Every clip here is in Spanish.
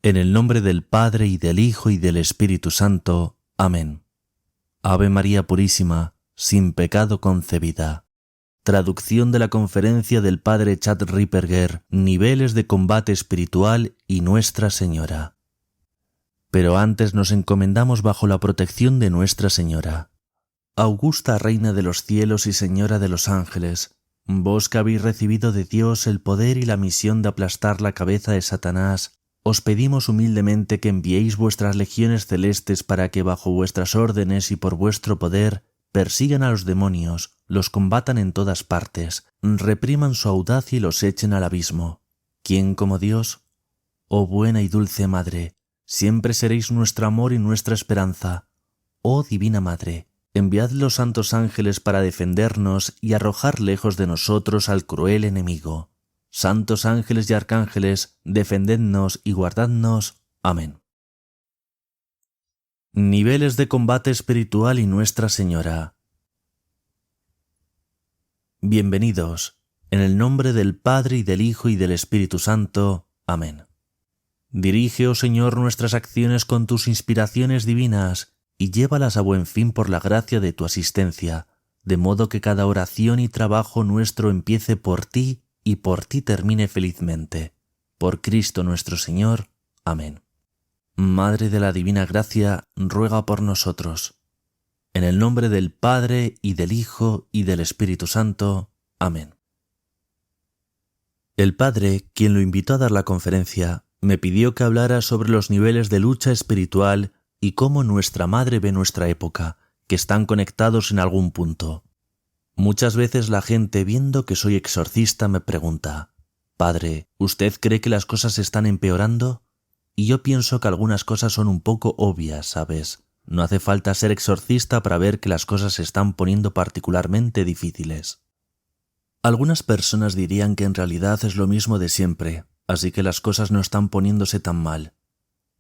En el nombre del Padre, y del Hijo, y del Espíritu Santo. Amén. Ave María Purísima, sin pecado concebida. Traducción de la conferencia del Padre Chad Ripperger, Niveles de combate espiritual y Nuestra Señora. Pero antes nos encomendamos bajo la protección de Nuestra Señora. Augusta Reina de los cielos y Señora de los ángeles, vos que habéis recibido de Dios el poder y la misión de aplastar la cabeza de Satanás, os pedimos humildemente que enviéis vuestras legiones celestes para que bajo vuestras órdenes y por vuestro poder persigan a los demonios, los combatan en todas partes, repriman su audacia y los echen al abismo. ¿Quién como Dios? Oh buena y dulce Madre, siempre seréis nuestro amor y nuestra esperanza. Oh Divina Madre, enviad los santos ángeles para defendernos y arrojar lejos de nosotros al cruel enemigo. Santos ángeles y arcángeles, defendednos y guardadnos. Amén. Niveles de combate espiritual y Nuestra Señora. Bienvenidos, en el nombre del Padre, y del Hijo, y del Espíritu Santo. Amén. Dirige, oh Señor, nuestras acciones con tus inspiraciones divinas, y llévalas a buen fin por la gracia de tu asistencia, de modo que cada oración y trabajo nuestro empiece por ti, y por ti termine felizmente. Por Cristo nuestro Señor. Amén. Madre de la Divina Gracia, ruega por nosotros. En el nombre del Padre, y del Hijo, y del Espíritu Santo. Amén. El Padre, quien lo invitó a dar la conferencia, me pidió que hablara sobre los niveles de lucha espiritual y cómo nuestra Madre ve nuestra época, que están conectados en algún punto. Muchas veces la gente, viendo que soy exorcista, me pregunta: «Padre, ¿usted cree que las cosas están empeorando?» Y yo pienso que algunas cosas son un poco obvias, ¿sabes? No hace falta ser exorcista para ver que las cosas se están poniendo particularmente difíciles. Algunas personas dirían que en realidad es lo mismo de siempre, así que las cosas no están poniéndose tan mal.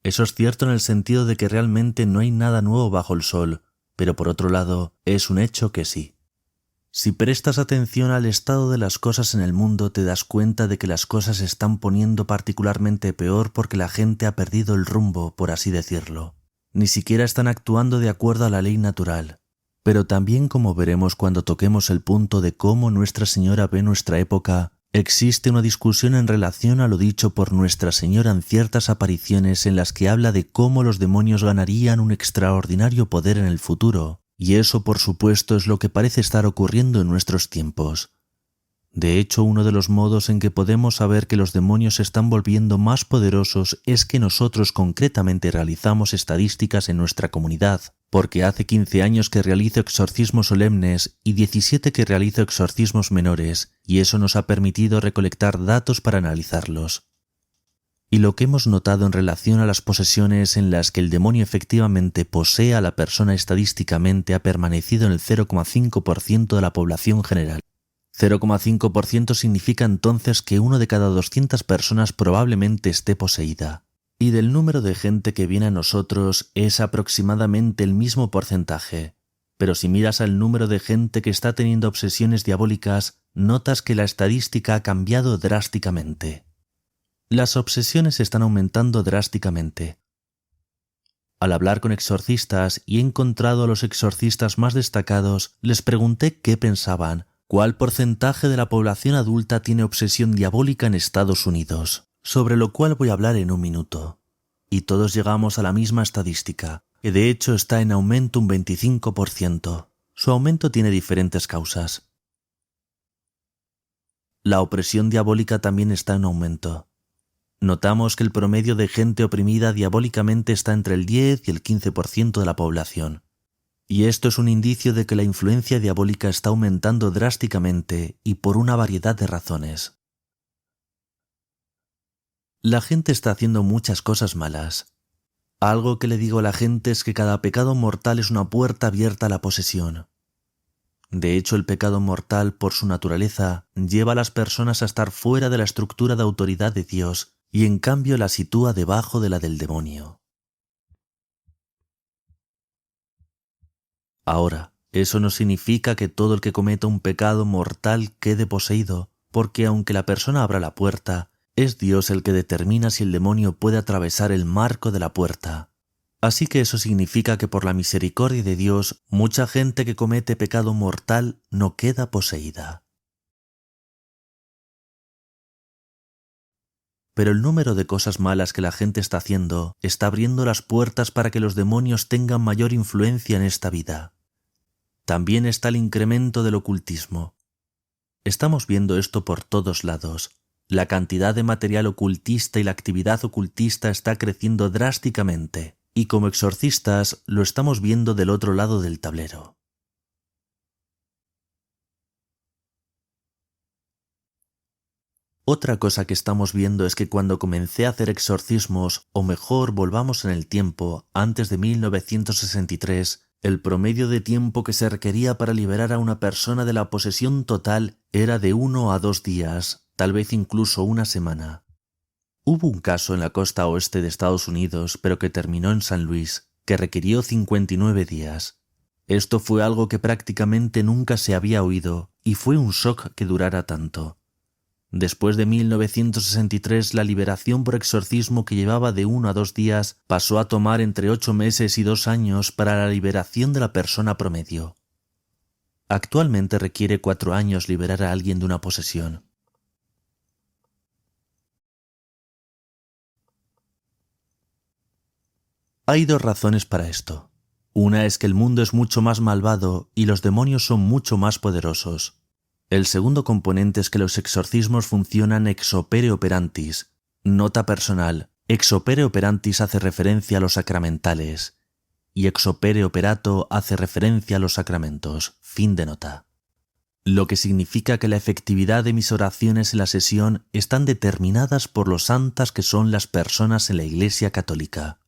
Eso es cierto en el sentido de que realmente no hay nada nuevo bajo el sol, pero por otro lado, es un hecho que sí. Si prestas atención al estado de las cosas en el mundo, te das cuenta de que las cosas se están poniendo particularmente peor porque la gente ha perdido el rumbo, por así decirlo. Ni siquiera están actuando de acuerdo a la ley natural. Pero también, como veremos cuando toquemos el punto de cómo Nuestra Señora ve nuestra época, existe una discusión en relación a lo dicho por Nuestra Señora en ciertas apariciones en las que habla de cómo los demonios ganarían un extraordinario poder en el futuro. Y eso, por supuesto, es lo que parece estar ocurriendo en nuestros tiempos. De hecho, uno de los modos en que podemos saber que los demonios se están volviendo más poderosos es que nosotros concretamente realizamos estadísticas en nuestra comunidad, porque hace 15 años que realizo exorcismos solemnes y 17 que realizo exorcismos menores, y eso nos ha permitido recolectar datos para analizarlos. Y lo que hemos notado en relación a las posesiones en las que el demonio efectivamente posee a la persona estadísticamente ha permanecido en el 0,5% de la población general. 0,5% significa entonces que 1 de cada 200 personas probablemente esté poseída. Y del número de gente que viene a nosotros es aproximadamente el mismo porcentaje. Pero si miras al número de gente que está teniendo obsesiones diabólicas, notas que la estadística ha cambiado drásticamente. Las obsesiones están aumentando drásticamente. Al hablar con exorcistas y he encontrado a los exorcistas más destacados, les pregunté qué pensaban, cuál porcentaje de la población adulta tiene obsesión diabólica en Estados Unidos, sobre lo cual voy a hablar en un minuto. Y todos llegamos a la misma estadística, que de hecho está en aumento un 25%. Su aumento tiene diferentes causas. La opresión diabólica también está en aumento. Notamos que el promedio de gente oprimida diabólicamente está entre el 10 y el 15% de la población. Y esto es un indicio de que la influencia diabólica está aumentando drásticamente y por una variedad de razones. La gente está haciendo muchas cosas malas. Algo que le digo a la gente es que cada pecado mortal es una puerta abierta a la posesión. De hecho, el pecado mortal, por su naturaleza, lleva a las personas a estar fuera de la estructura de autoridad de Dios, y en cambio la sitúa debajo de la del demonio. Ahora, eso no significa que todo el que cometa un pecado mortal quede poseído, porque aunque la persona abra la puerta, Es Dios el que determina si el demonio puede atravesar el marco de la puerta. Así que eso significa que por la misericordia de Dios, mucha gente que comete pecado mortal no queda poseída. Pero el número de cosas malas que la gente está haciendo está abriendo las puertas para que los demonios tengan mayor influencia en esta vida. También está el incremento del ocultismo. Estamos viendo esto por todos lados. La cantidad de material ocultista y la actividad ocultista está creciendo drásticamente, y como exorcistas lo estamos viendo del otro lado del tablero. Otra cosa que estamos viendo es que cuando comencé a hacer exorcismos, o mejor volvamos en el tiempo, antes de 1963, el promedio de tiempo que se requería para liberar a una persona de la posesión total era de 1 a 2 días, tal vez incluso una semana. Hubo un caso en la costa oeste de Estados Unidos, pero que terminó en San Luis, que requirió 59 días. Esto fue algo que prácticamente nunca se había oído, y fue un shock que durara tanto. Después de 1963, la liberación por exorcismo que llevaba de 1 a 2 días pasó a tomar entre 8 meses y 2 años para la liberación de la persona promedio. Actualmente requiere 4 años liberar a alguien de una posesión. Hay 2 razones para esto. Una es que el mundo es mucho más malvado y los demonios son mucho más poderosos. El segundo componente es que los exorcismos funcionan ex opere operantis. Nota personal: ex opere operantis hace referencia a los sacramentales y ex opere operato hace referencia a los sacramentos. Fin de nota. Lo que significa que la efectividad de mis oraciones en la sesión están determinadas por lo santas que son las personas en la Iglesia Católica.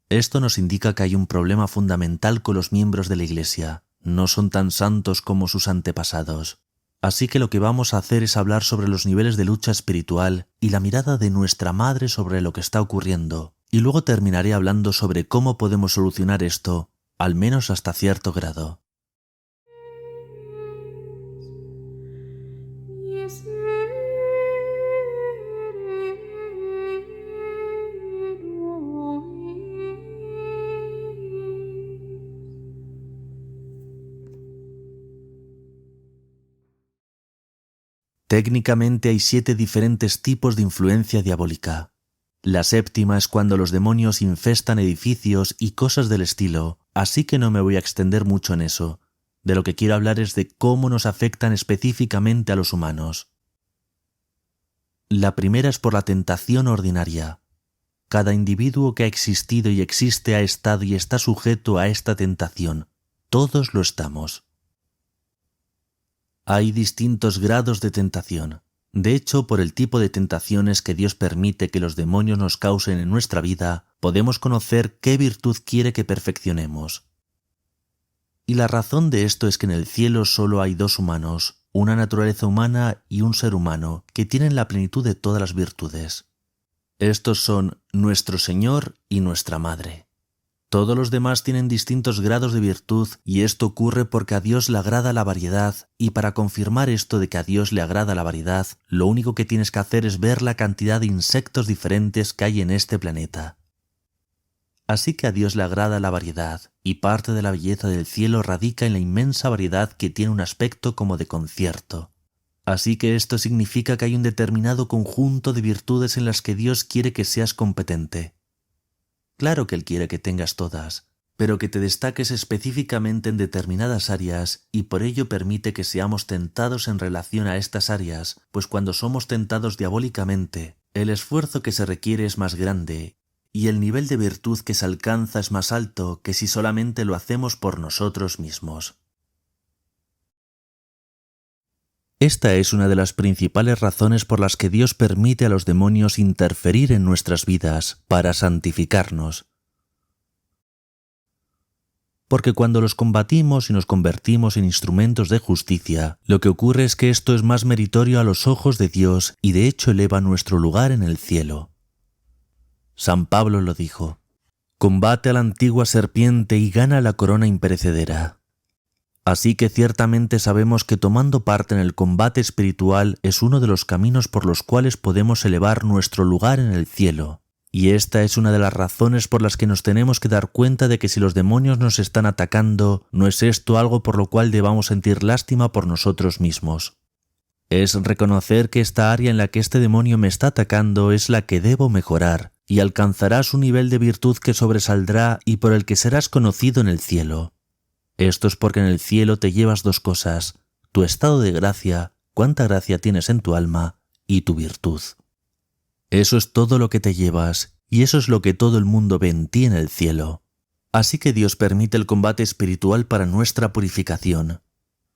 Esto nos indica que hay un problema fundamental con los miembros de la Iglesia. No son tan santos como sus antepasados. Así que lo que vamos a hacer es hablar sobre los niveles de lucha espiritual y la mirada de nuestra Madre sobre lo que está ocurriendo, y luego terminaré hablando sobre cómo podemos solucionar esto, al menos hasta cierto grado. Técnicamente hay 7 diferentes tipos de influencia diabólica. La séptima es cuando los demonios infestan edificios y cosas del estilo, así que no me voy a extender mucho en eso. De lo que quiero hablar es de cómo nos afectan específicamente a los humanos. La primera es por la tentación ordinaria. Cada individuo que ha existido y existe ha estado y está sujeto a esta tentación. Todos lo estamos. Hay distintos grados de tentación. De hecho, por el tipo de tentaciones que Dios permite que los demonios nos causen en nuestra vida, podemos conocer qué virtud quiere que perfeccionemos. Y la razón de esto es que en el cielo solo hay 2 humanos, una naturaleza humana y un ser humano, que tienen la plenitud de todas las virtudes. Estos son nuestro Señor y nuestra Madre. Todos los demás tienen distintos grados de virtud y esto ocurre porque a Dios le agrada la variedad, y para confirmar esto de que a Dios le agrada la variedad, lo único que tienes que hacer es ver la cantidad de insectos diferentes que hay en este planeta. Así que a Dios le agrada la variedad, y parte de la belleza del cielo radica en la inmensa variedad que tiene un aspecto como de concierto. Así que esto significa que hay un determinado conjunto de virtudes en las que Dios quiere que seas competente. Claro que Él quiere que tengas todas, pero que te destaques específicamente en determinadas áreas y por ello permite que seamos tentados en relación a estas áreas, pues cuando somos tentados diabólicamente, el esfuerzo que se requiere es más grande y el nivel de virtud que se alcanza es más alto que si solamente lo hacemos por nosotros mismos. Esta es una de las principales razones por las que Dios permite a los demonios interferir en nuestras vidas para santificarnos. Porque cuando los combatimos y nos convertimos en instrumentos de justicia, lo que ocurre es que esto es más meritorio a los ojos de Dios y de hecho eleva nuestro lugar en el cielo. San Pablo lo dijo: «Combate a la antigua serpiente y gana la corona imperecedera». Así que ciertamente sabemos que tomando parte en el combate espiritual es uno de los caminos por los cuales podemos elevar nuestro lugar en el cielo. Y esta es una de las razones por las que nos tenemos que dar cuenta de que si los demonios nos están atacando, no es esto algo por lo cual debamos sentir lástima por nosotros mismos. Es reconocer que esta área en la que este demonio me está atacando es la que debo mejorar, y alcanzarás un nivel de virtud que sobresaldrá y por el que serás conocido en el cielo. Esto es porque en el cielo te llevas dos cosas: tu estado de gracia, cuánta gracia tienes en tu alma, y tu virtud. Eso es todo lo que te llevas, y eso es lo que todo el mundo ve en ti en el cielo. Así que Dios permite el combate espiritual para nuestra purificación.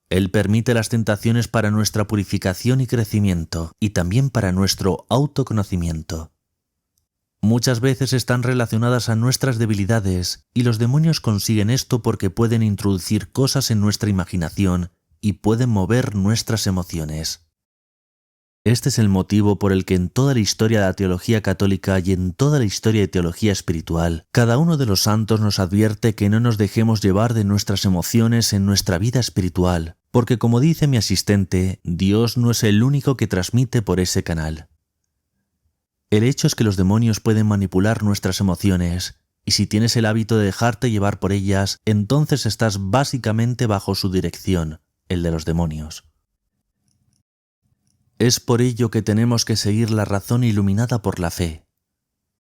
Él permite las tentaciones para nuestra purificación y crecimiento, y también para nuestro autoconocimiento. Muchas veces están relacionadas a nuestras debilidades, y los demonios consiguen esto porque pueden introducir cosas en nuestra imaginación y pueden mover nuestras emociones. Este es el motivo por el que en toda la historia de la teología católica y en toda la historia de teología espiritual, cada uno de los santos nos advierte que no nos dejemos llevar de nuestras emociones en nuestra vida espiritual, porque como dice mi asistente, Dios no es el único que transmite por ese canal. El hecho es que los demonios pueden manipular nuestras emociones, y si tienes el hábito de dejarte llevar por ellas, entonces estás básicamente bajo su dirección, el de los demonios. Es por ello que tenemos que seguir la razón iluminada por la fe,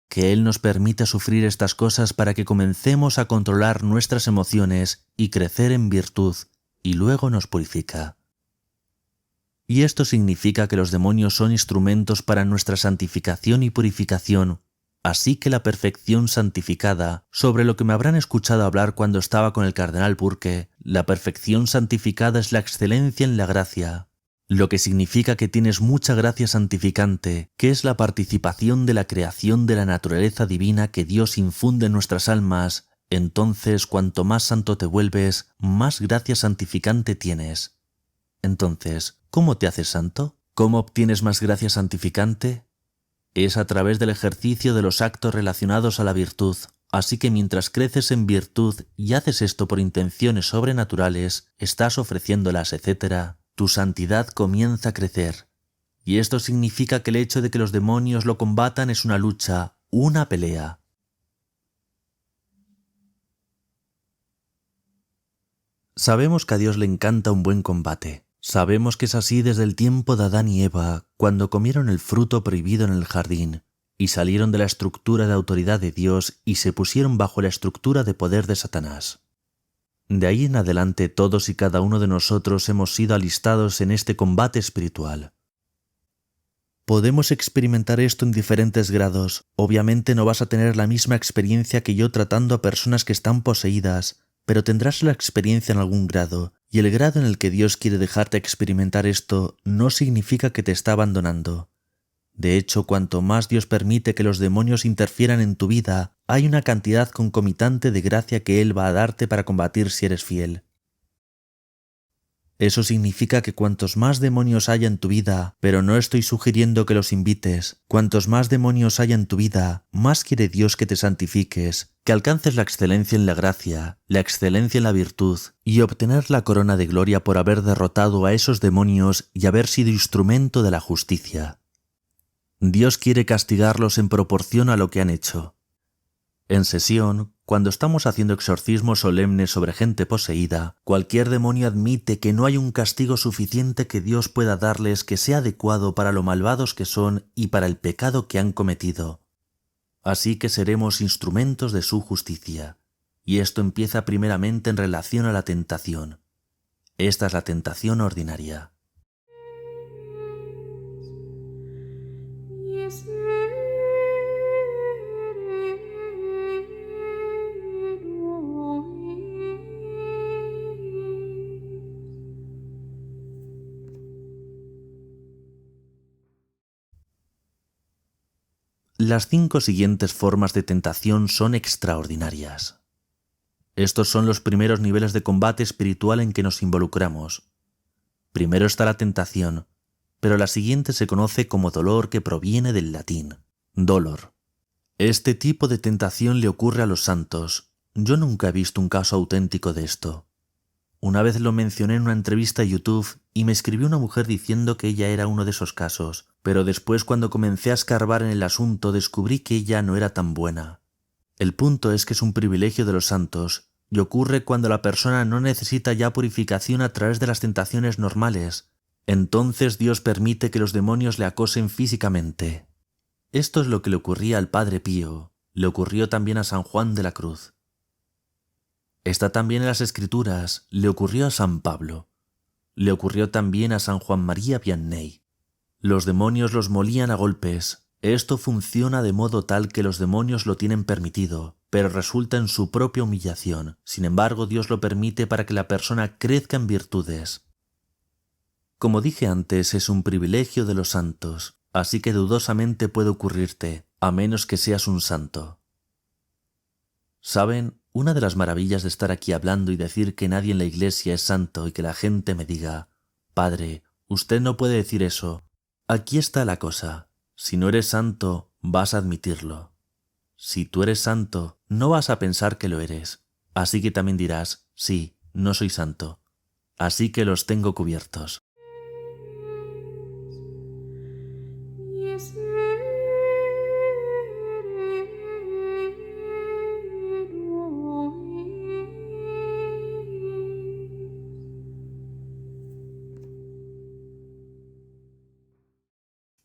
que Él nos permita sufrir estas cosas para que comencemos a controlar nuestras emociones y crecer en virtud, y luego nos purifica. Y esto significa que los demonios son instrumentos para nuestra santificación y purificación, así que la perfección santificada, sobre lo que me habrán escuchado hablar cuando estaba con el cardenal Burke, la perfección santificada es la excelencia en la gracia, lo que significa que tienes mucha gracia santificante, que es la participación de la creación de la naturaleza divina que Dios infunde en nuestras almas. Entonces, cuanto más santo te vuelves, más gracia santificante tienes. Entonces, ¿cómo te haces santo? ¿Cómo obtienes más gracia santificante? Es a través del ejercicio de los actos relacionados a la virtud. Así que mientras creces en virtud y haces esto por intenciones sobrenaturales, estás ofreciéndolas, etc., tu santidad comienza a crecer. Y esto significa que el hecho de que los demonios lo combatan es una lucha, una pelea. Sabemos que a Dios le encanta un buen combate. Sabemos que es así desde el tiempo de Adán y Eva, cuando comieron el fruto prohibido en el jardín, y salieron de la estructura de autoridad de Dios y se pusieron bajo la estructura de poder de Satanás. De ahí en adelante todos y cada uno de nosotros hemos sido alistados en este combate espiritual. Podemos experimentar esto en diferentes grados. Obviamente no vas a tener la misma experiencia que yo tratando a personas que están poseídas, pero tendrás la experiencia en algún grado, y el grado en el que Dios quiere dejarte experimentar esto no significa que te está abandonando. De hecho, cuanto más Dios permite que los demonios interfieran en tu vida, hay una cantidad concomitante de gracia que Él va a darte para combatir si eres fiel. Eso significa que cuantos más demonios haya en tu vida, pero no estoy sugiriendo que los invites, cuantos más demonios haya en tu vida, más quiere Dios que te santifiques, que alcances la excelencia en la gracia, la excelencia en la virtud, y obtener la corona de gloria por haber derrotado a esos demonios y haber sido instrumento de la justicia. Dios quiere castigarlos en proporción a lo que han hecho. En sesión, cuando estamos haciendo exorcismos solemnes sobre gente poseída, cualquier demonio admite que no hay un castigo suficiente que Dios pueda darles que sea adecuado para lo malvados que son y para el pecado que han cometido. Así que seremos instrumentos de su justicia. Y esto empieza primeramente en relación a la tentación. Esta es la tentación ordinaria. Las 5 siguientes formas de tentación son extraordinarias. Estos son los primeros niveles de combate espiritual en que nos involucramos. Primero está la tentación, pero la siguiente se conoce como dolor, que proviene del latín, dolor. Este tipo de tentación le ocurre a los santos. Yo nunca he visto un caso auténtico de esto. Una vez lo mencioné en una entrevista a YouTube y me escribió una mujer diciendo que ella era uno de esos casos, pero después cuando comencé a escarbar en el asunto descubrí que ella no era tan buena. El punto es que es un privilegio de los santos y ocurre cuando la persona no necesita ya purificación a través de las tentaciones normales. Entonces Dios permite que los demonios le acosen físicamente. Esto es lo que le ocurría al Padre Pío, le ocurrió también a San Juan de la Cruz. Está también en las Escrituras, le ocurrió a San Pablo, le ocurrió también a San Juan María Vianney. Los demonios los molían a golpes. Esto funciona de modo tal que los demonios lo tienen permitido, pero resulta en su propia humillación. Sin embargo, Dios lo permite para que la persona crezca en virtudes. Como dije antes, es un privilegio de los santos, así que dudosamente puede ocurrirte, a menos que seas un santo. ¿Saben? Una de las maravillas de estar aquí hablando y decir que nadie en la iglesia es santo y que la gente me diga, «Padre, usted no puede decir eso». Aquí está la cosa. Si no eres santo, vas a admitirlo. Si tú eres santo, no vas a pensar que lo eres. Así que también dirás, sí, no soy santo. Así que los tengo cubiertos.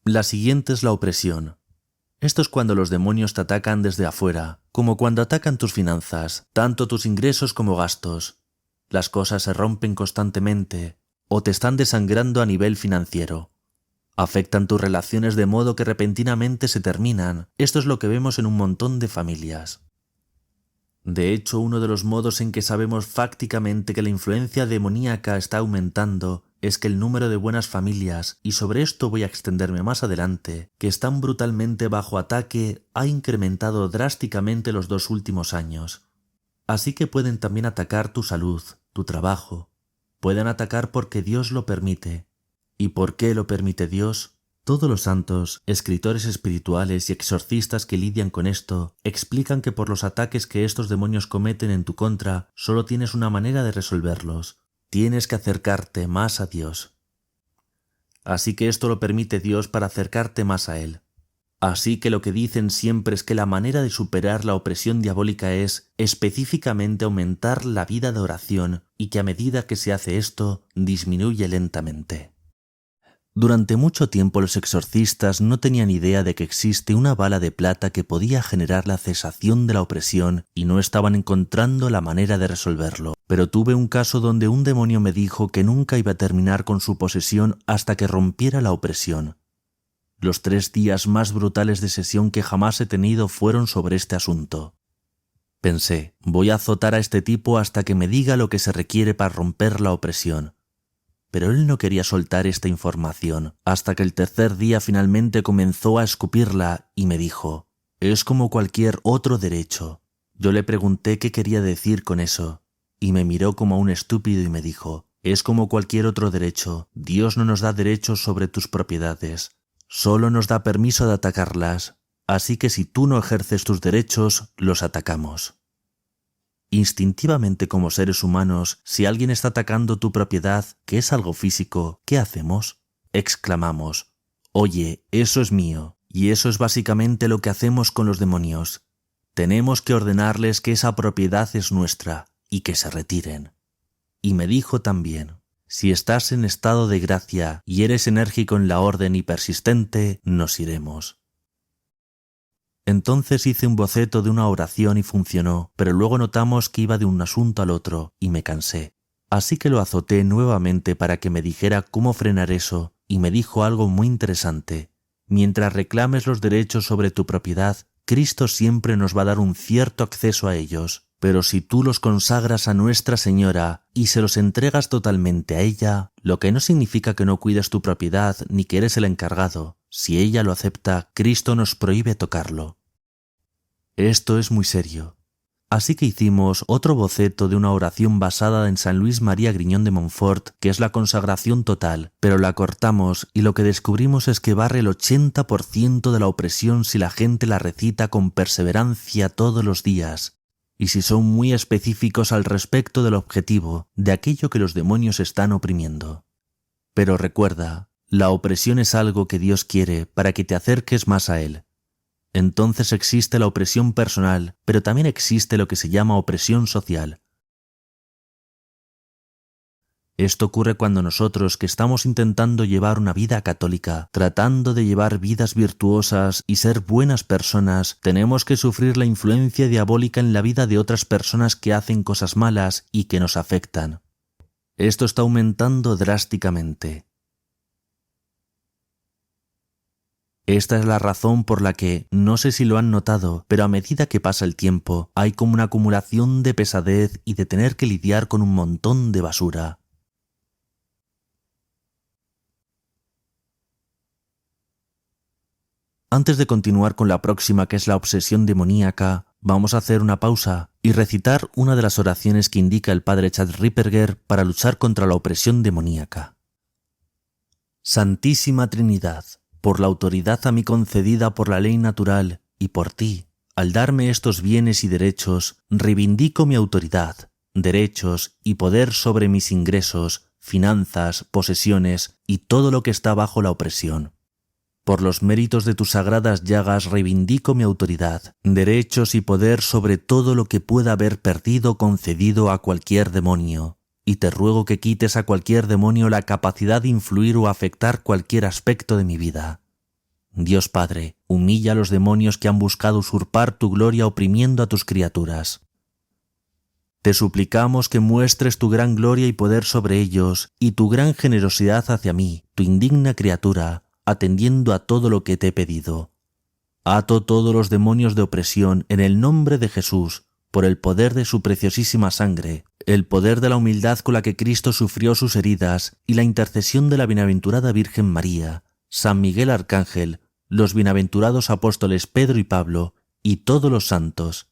La siguiente es la opresión. Esto es cuando los demonios te atacan desde afuera, como cuando atacan tus finanzas, tanto tus ingresos como gastos. Las cosas se rompen constantemente o te están desangrando a nivel financiero. Afectan tus relaciones de modo que repentinamente se terminan. Esto es lo que vemos en un montón de familias. De hecho, uno de los modos en que sabemos fácticamente que la influencia demoníaca está aumentando es que el número de buenas familias, y sobre esto voy a extenderme más adelante, que están brutalmente bajo ataque, ha incrementado drásticamente los 2 últimos años. Así que pueden también atacar tu salud, tu trabajo. Pueden atacar porque Dios lo permite. ¿Y por qué lo permite Dios? Todos los santos, escritores espirituales y exorcistas que lidian con esto, explican que por los ataques que estos demonios cometen en tu contra, solo tienes una manera de resolverlos. Tienes que acercarte más a Dios. Así que esto lo permite Dios para acercarte más a Él. Así que lo que dicen siempre es que la manera de superar la opresión diabólica es específicamente aumentar la vida de oración y que a medida que se hace esto, disminuye lentamente. Durante mucho tiempo los exorcistas no tenían idea de que existe una bala de plata que podía generar la cesación de la opresión y no estaban encontrando la manera de resolverlo. Pero tuve un caso donde un demonio me dijo que nunca iba a terminar con su posesión hasta que rompiera la opresión. Los 3 días más brutales de sesión que jamás he tenido fueron sobre este asunto. Pensé, voy a azotar a este tipo hasta que me diga lo que se requiere para romper la opresión. Pero él no quería soltar esta información, hasta que el 3er día finalmente comenzó a escupirla y me dijo, «Es como cualquier otro derecho». Yo le pregunté qué quería decir con eso, y me miró como a un estúpido y me dijo, «Es como cualquier otro derecho, Dios no nos da derechos sobre tus propiedades, solo nos da permiso de atacarlas, así que si tú no ejerces tus derechos, los atacamos». Instintivamente como seres humanos, si alguien está atacando tu propiedad, que es algo físico, ¿qué hacemos? Exclamamos, «Oye, eso es mío», y eso es básicamente lo que hacemos con los demonios. Tenemos que ordenarles que esa propiedad es nuestra y que se retiren. Y me dijo también, «Si estás en estado de gracia y eres enérgico en la orden y persistente, nos iremos». Entonces hice un boceto de una oración y funcionó, pero luego notamos que iba de un asunto al otro y me cansé. Así que lo azoté nuevamente para que me dijera cómo frenar eso y me dijo algo muy interesante. Mientras reclames los derechos sobre tu propiedad, Cristo siempre nos va a dar un cierto acceso a ellos. Pero si tú los consagras a Nuestra Señora y se los entregas totalmente a ella, lo que no significa que no cuides tu propiedad ni que eres el encargado, si ella lo acepta, Cristo nos prohíbe tocarlo. Esto es muy serio. Así que hicimos otro boceto de una oración basada en San Luis María Griñón de Montfort, que es la consagración total, pero la cortamos y lo que descubrimos es que barre el 80% de la opresión si la gente la recita con perseverancia todos los días. y si son muy específicos al respecto del objetivo de aquello que los demonios están oprimiendo. Pero recuerda, la opresión es algo que Dios quiere para que te acerques más a Él. Entonces existe la opresión personal, pero también existe lo que se llama opresión social. Esto ocurre cuando nosotros, que estamos intentando llevar una vida católica, tratando de llevar vidas virtuosas y ser buenas personas, tenemos que sufrir la influencia diabólica en la vida de otras personas que hacen cosas malas y que nos afectan. Esto está aumentando drásticamente. Esta es la razón por la que, no sé si lo han notado, pero a medida que pasa el tiempo, hay como una acumulación de pesadez y de tener que lidiar con un montón de basura. Antes de continuar con la próxima, que es la obsesión demoníaca, vamos a hacer una pausa y recitar una de las oraciones que indica el padre Chad Ripperger para luchar contra la opresión demoníaca. Santísima Trinidad, por la autoridad a mí concedida por la ley natural y por ti, al darme estos bienes y derechos, reivindico mi autoridad, derechos y poder sobre mis ingresos, finanzas, posesiones y todo lo que está bajo la opresión. Por los méritos de tus sagradas llagas reivindico mi autoridad, derechos y poder sobre todo lo que pueda haber perdido o concedido a cualquier demonio, y te ruego que quites a cualquier demonio la capacidad de influir o afectar cualquier aspecto de mi vida. Dios Padre, humilla a los demonios que han buscado usurpar tu gloria oprimiendo a tus criaturas. Te suplicamos que muestres tu gran gloria y poder sobre ellos y tu gran generosidad hacia mí, tu indigna criatura, atendiendo a todo lo que te he pedido. Ato todos los demonios de opresión en el nombre de Jesús, por el poder de su preciosísima sangre, el poder de la humildad con la que Cristo sufrió sus heridas y la intercesión de la bienaventurada Virgen María, San Miguel Arcángel, los bienaventurados apóstoles Pedro y Pablo y todos los santos.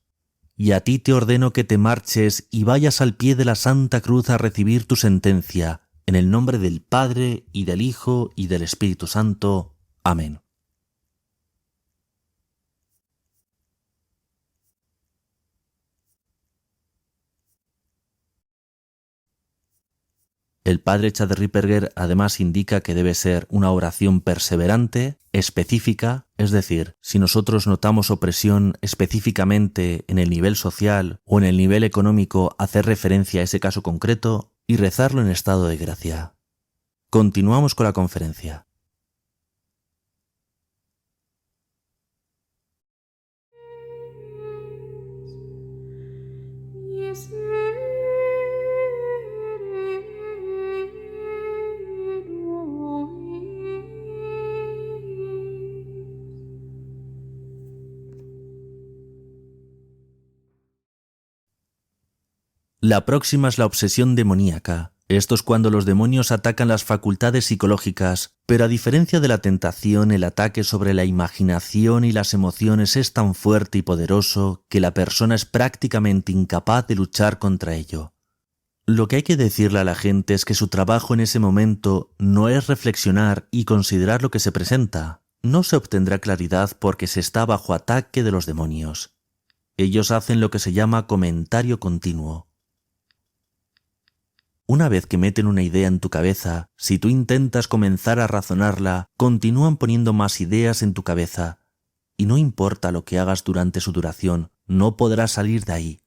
Y a ti te ordeno que te marches y vayas al pie de la Santa Cruz a recibir tu sentencia, en el nombre del Padre, y del Hijo, y del Espíritu Santo. Amén. El padre Chad Ripperger además indica que debe ser una oración perseverante, específica, es decir, si nosotros notamos opresión específicamente en el nivel social o en el nivel económico, hacer referencia a ese caso concreto y rezarlo en estado de gracia. Continuamos con la conferencia. La próxima es la obsesión demoníaca. Esto es cuando los demonios atacan las facultades psicológicas, pero a diferencia de la tentación, el ataque sobre la imaginación y las emociones es tan fuerte y poderoso que la persona es prácticamente incapaz de luchar contra ello. Lo que hay que decirle a la gente es que su trabajo en ese momento no es reflexionar y considerar lo que se presenta. No se obtendrá claridad porque se está bajo ataque de los demonios. Ellos hacen lo que se llama comentario continuo. Una vez que meten una idea en tu cabeza, si tú intentas comenzar a razonarla, continúan poniendo más ideas en tu cabeza. Y no importa lo que hagas durante su duración, no podrás salir de ahí.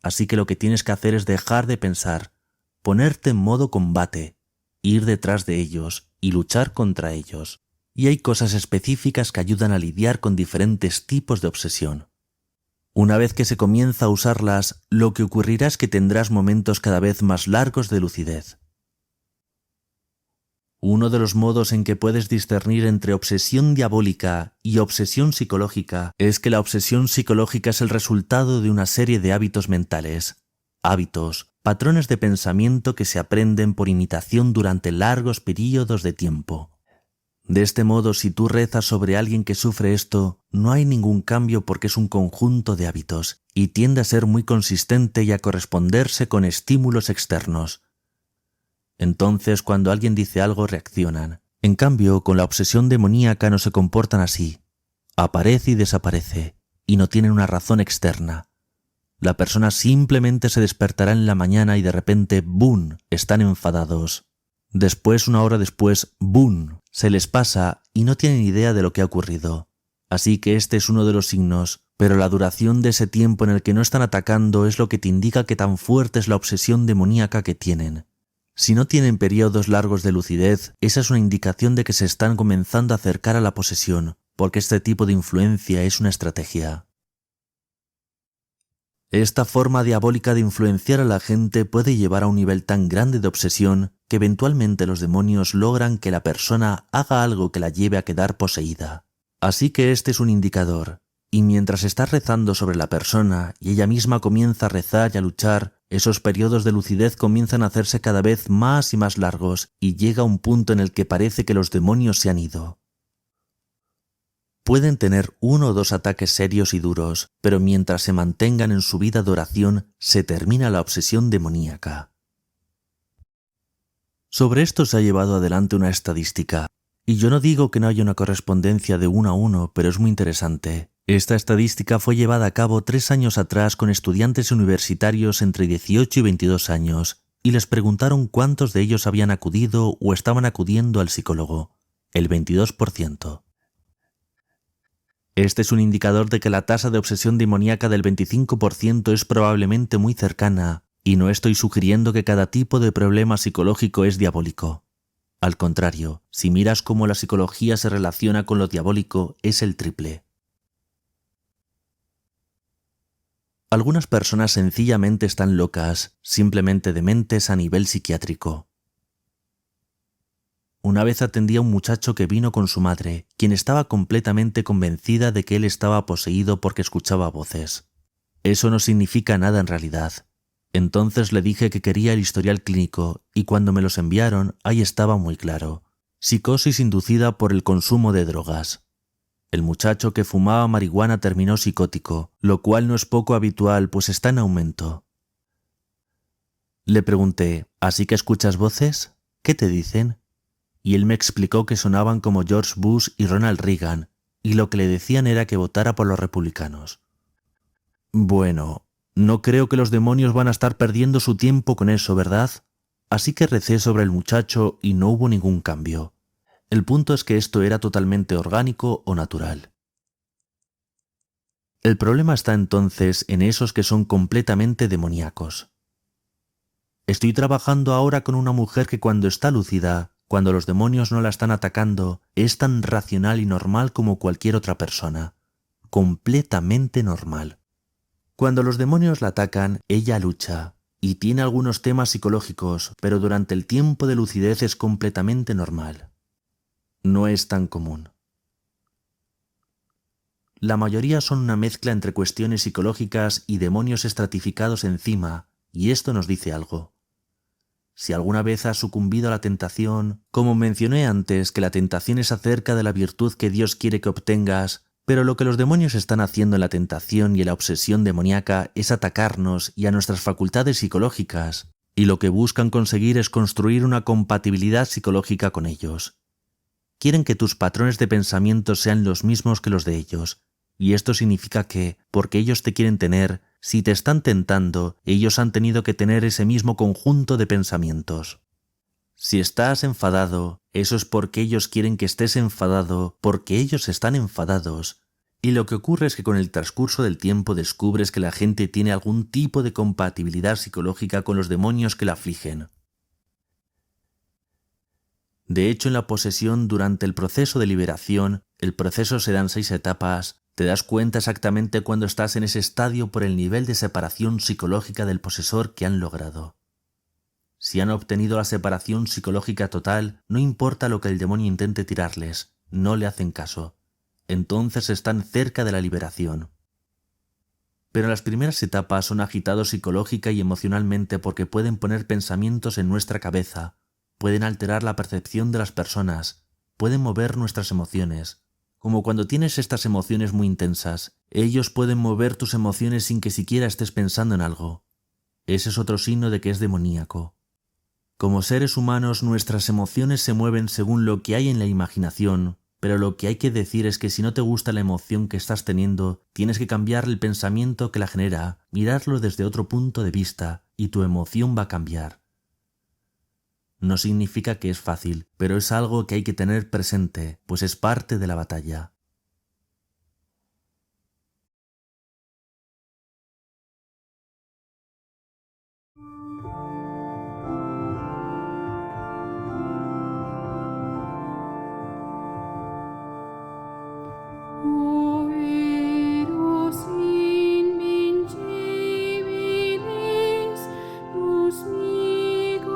Así que lo que tienes que hacer es dejar de pensar, ponerte en modo combate, ir detrás de ellos y luchar contra ellos. Y hay cosas específicas que ayudan a lidiar con diferentes tipos de obsesión. Una vez que se comienza a usarlas, lo que ocurrirá es que tendrás momentos cada vez más largos de lucidez. Uno de los modos en que puedes discernir entre obsesión diabólica y obsesión psicológica es que la obsesión psicológica es el resultado de una serie de hábitos mentales, hábitos, patrones de pensamiento que se aprenden por imitación durante largos períodos de tiempo. De este modo, si tú rezas sobre alguien que sufre esto, no hay ningún cambio porque es un conjunto de hábitos y tiende a ser muy consistente y a corresponderse con estímulos externos. Entonces, cuando alguien dice algo, reaccionan. En cambio, con la obsesión demoníaca no se comportan así. Aparece y desaparece, y no tienen una razón externa. La persona simplemente se despertará en la mañana y de repente, ¡bum!, están enfadados. Después, una hora después, ¡bum!, se les pasa y no tienen idea de lo que ha ocurrido. Así que este es uno de los signos, pero la duración de ese tiempo en el que no están atacando es lo que te indica que tan fuerte es la obsesión demoníaca que tienen. Si no tienen periodos largos de lucidez, esa es una indicación de que se están comenzando a acercar a la posesión, porque este tipo de influencia es una estrategia. Esta forma diabólica de influenciar a la gente puede llevar a un nivel tan grande de obsesión que eventualmente los demonios logran que la persona haga algo que la lleve a quedar poseída. Así que este es un indicador, y mientras estás rezando sobre la persona y ella misma comienza a rezar y a luchar, esos periodos de lucidez comienzan a hacerse cada vez más y más largos y llega un punto en el que parece que los demonios se han ido. Pueden tener 1 o 2 ataques serios y duros, pero mientras se mantengan en su vida de oración, se termina la obsesión demoníaca. Sobre esto se ha llevado adelante una estadística, y yo no digo que no haya una correspondencia de 1 a 1, pero es muy interesante. Esta estadística fue llevada a cabo 3 años atrás con estudiantes universitarios entre 18 y 22 años, y les preguntaron cuántos de ellos habían acudido o estaban acudiendo al psicólogo. El 22%. Este es un indicador de que la tasa de obsesión demoníaca del 25% es probablemente muy cercana, y no estoy sugiriendo que cada tipo de problema psicológico es diabólico. Al contrario, si miras cómo la psicología se relaciona con lo diabólico, es el triple. Algunas personas sencillamente están locas, simplemente dementes a nivel psiquiátrico. Una vez atendí a un muchacho que vino con su madre, quien estaba completamente convencida de que él estaba poseído porque escuchaba voces. Eso no significa nada en realidad. Entonces le dije que quería el historial clínico y cuando me los enviaron, ahí estaba muy claro. Psicosis inducida por el consumo de drogas. El muchacho que fumaba marihuana terminó psicótico, lo cual no es poco habitual pues está en aumento. Le pregunté, ¿así que escuchas voces? ¿Qué te dicen? Y él me explicó que sonaban como George Bush y Ronald Reagan, y lo que le decían era que votara por los republicanos. Bueno, no creo que los demonios van a estar perdiendo su tiempo con eso, ¿verdad? Así que recé sobre el muchacho y no hubo ningún cambio. El punto es que esto era totalmente orgánico o natural. El problema está entonces en esos que son completamente demoníacos. Estoy trabajando ahora con una mujer que cuando está lúcida, cuando los demonios no la están atacando, es tan racional y normal como cualquier otra persona. Completamente normal. Cuando los demonios la atacan, ella lucha, y tiene algunos temas psicológicos, pero durante el tiempo de lucidez es completamente normal. No es tan común. La mayoría son una mezcla entre cuestiones psicológicas y demonios estratificados encima, y esto nos dice algo. Si alguna vez has sucumbido a la tentación, como mencioné antes que la tentación es acerca de la virtud que Dios quiere que obtengas, pero lo que los demonios están haciendo en la tentación y en la obsesión demoníaca es atacarnos y a nuestras facultades psicológicas, y lo que buscan conseguir es construir una compatibilidad psicológica con ellos. Quieren que tus patrones de pensamiento sean los mismos que los de ellos, y esto significa que, porque ellos te quieren tener, si te están tentando, ellos han tenido que tener ese mismo conjunto de pensamientos. Si estás enfadado, eso es porque ellos quieren que estés enfadado, porque ellos están enfadados. Y lo que ocurre es que con el transcurso del tiempo descubres que la gente tiene algún tipo de compatibilidad psicológica con los demonios que la afligen. De hecho, en la posesión, durante el proceso de liberación, el proceso se da en 6 etapas, te das cuenta exactamente cuando estás en ese estadio por el nivel de separación psicológica del posesor que han logrado. Si han obtenido la separación psicológica total, no importa lo que el demonio intente tirarles, no le hacen caso. Entonces están cerca de la liberación. Pero las primeras etapas son agitados psicológica y emocionalmente porque pueden poner pensamientos en nuestra cabeza, pueden alterar la percepción de las personas, pueden mover nuestras emociones. Como cuando tienes estas emociones muy intensas, ellos pueden mover tus emociones sin que siquiera estés pensando en algo. Ese es otro signo de que es demoníaco. Como seres humanos, nuestras emociones se mueven según lo que hay en la imaginación, Pero lo que hay que decir es que si no te gusta la emoción que estás teniendo, tienes que cambiar el pensamiento que la genera, mirarlo desde otro punto de vista, y tu emoción va a cambiar. No significa que es fácil, pero es algo que hay que tener presente, pues es parte de la batalla. Oeros invincibilis,tus Michael,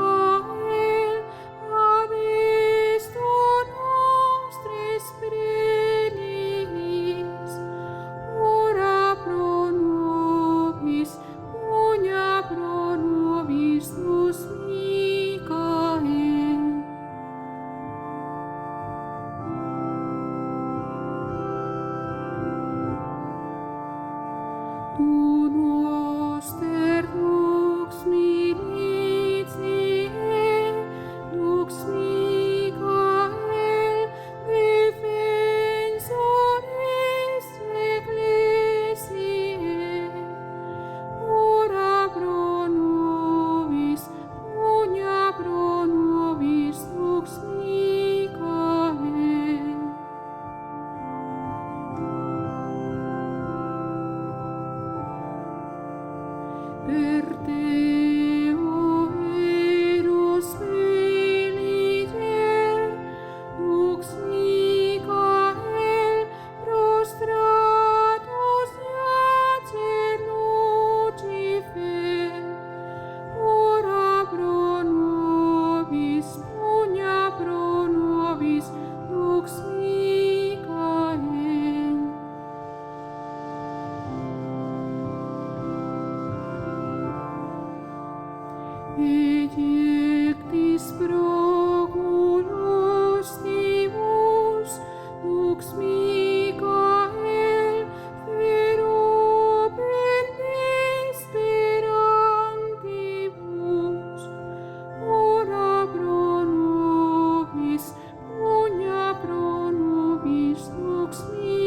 adesto nostris prelis, ora pro nobis, pugna pro nobis tus Michael. Tu noster dux militiae, dux Michael, defensores ecclesiae, ora pro nobis, pugna pro nobis dux Michael. Per te, o Eros Felice, dux Michael, prostratus iacet Lucifer, ora pro nobis, pugna pro nobis, dux Michael. Ejectis proculos divus, dux Michael, fero pendesterantibus, ora pro nobis, pugna pro nobis, dux Michael.